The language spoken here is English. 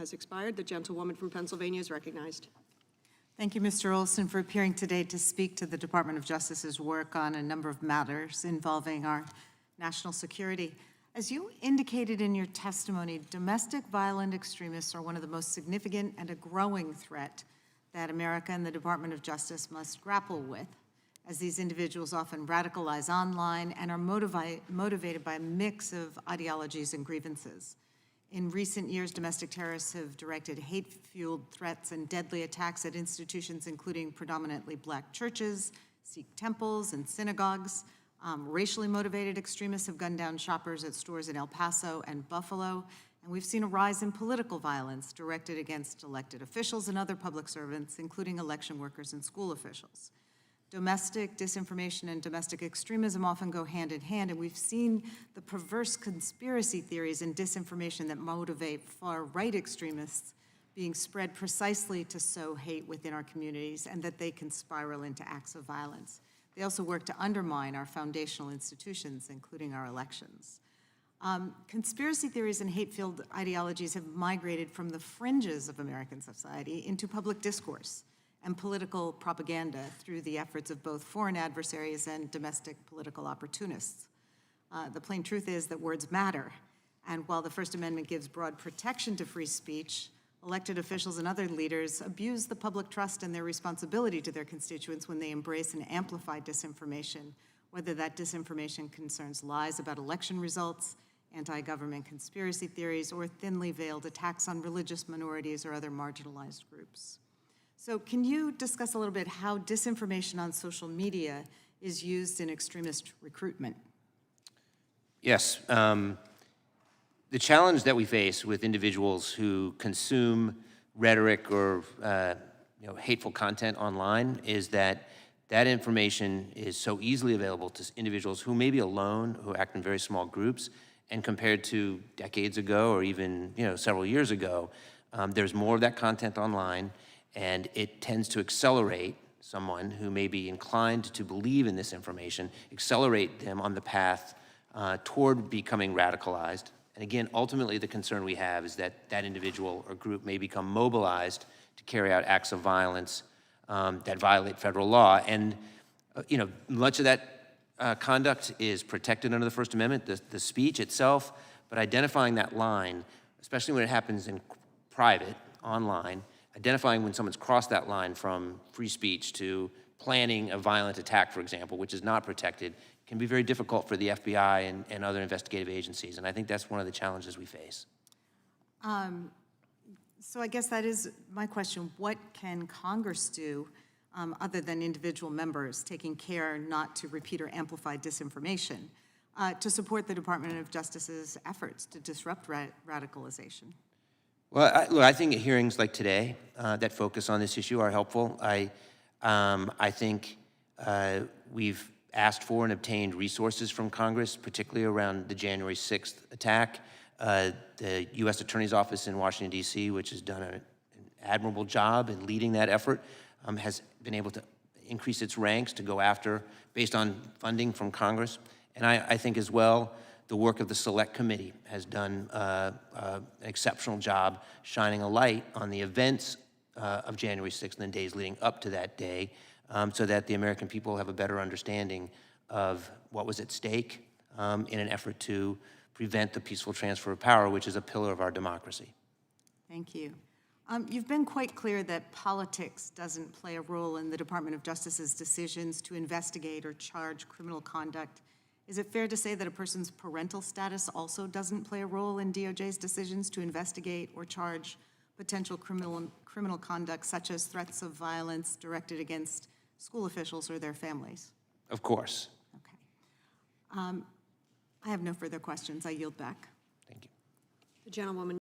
has expired. The gentlewoman from Pennsylvania is recognized. Thank you, Mr. Olsen, for appearing today to speak to the Department of Justice's work on a number of matters involving our national security. As you indicated in your testimony, domestic violent extremists are one of the most significant and a growing threat that America and the Department of Justice must grapple with, as these individuals often radicalize online and are motivated by a mix of ideologies and grievances. In recent years, domestic terrorists have directed hate-fueled threats and deadly attacks at institutions including predominantly black churches, Sikh temples, and synagogues. Racially motivated extremists have gunned down shoppers at stores in El Paso and Buffalo, and we've seen a rise in political violence directed against elected officials and other public servants, including election workers and school officials. Domestic disinformation and domestic extremism often go hand in hand, and we've seen the perverse conspiracy theories and disinformation that motivate far-right extremists being spread precisely to sow hate within our communities, and that they can spiral into acts of violence. They also work to undermine our foundational institutions, including our elections. Conspiracy theories and hate-filled ideologies have migrated from the fringes of American society into public discourse and political propaganda through the efforts of both foreign adversaries and domestic political opportunists. The plain truth is that words matter, and while the First Amendment gives broad protection to free speech, elected officials and other leaders abuse the public trust and their responsibility to their constituents when they embrace and amplify disinformation, whether that disinformation concerns lies about election results, anti-government conspiracy theories, or thinly veiled attacks on religious minorities or other marginalized groups. So can you discuss a little bit how disinformation on social media is used in extremist recruitment? Yes. The challenge that we face with individuals who consume rhetoric or hateful content online is that that information is so easily available to individuals who may be alone, who act in very small groups, and compared to decades ago or even several years ago, there's more of that content online, and it tends to accelerate someone who may be inclined to believe in this information, accelerate them on the path toward becoming radicalized. And again, ultimately the concern we have is that that individual or group may become mobilized to carry out acts of violence that violate federal law. And much of that conduct is protected under the First Amendment, the speech itself, but identifying that line, especially when it happens in private, online, identifying when someone's crossed that line from free speech to planning a violent attack, for example, which is not protected, can be very difficult for the FBI and other investigative agencies. And I think that's one of the challenges we face. So I guess that is my question. What can Congress do other than individual members taking care not to repeat or amplify disinformation to support the Department of Justice's efforts to disrupt radicalization? Well, look, I think hearings like today that focus on this issue are helpful. I think we've asked for and obtained resources from Congress, particularly around the January 6th attack. The U.S. Attorney's Office in Washington, D.C., which has done an admirable job in leading that effort, has been able to increase its ranks to go after, based on funding from Congress. And I think as well, the work of the Select Committee has done an exceptional job shining a light on the events of January 6th and the days leading up to that day, so that the American people have a better understanding of what was at stake in an effort to prevent the peaceful transfer of power, which is a pillar of our democracy. Thank you. You've been quite clear that politics doesn't play a role in the Department of Justice's decisions to investigate or charge criminal conduct. Is it fair to say that a person's parental status also doesn't play a role in DOJ's decisions to investigate or charge potential criminal conduct, such as threats of violence directed against school officials or their families? Of course. Okay. I have no further questions. I yield back. Thank you. The gentlewoman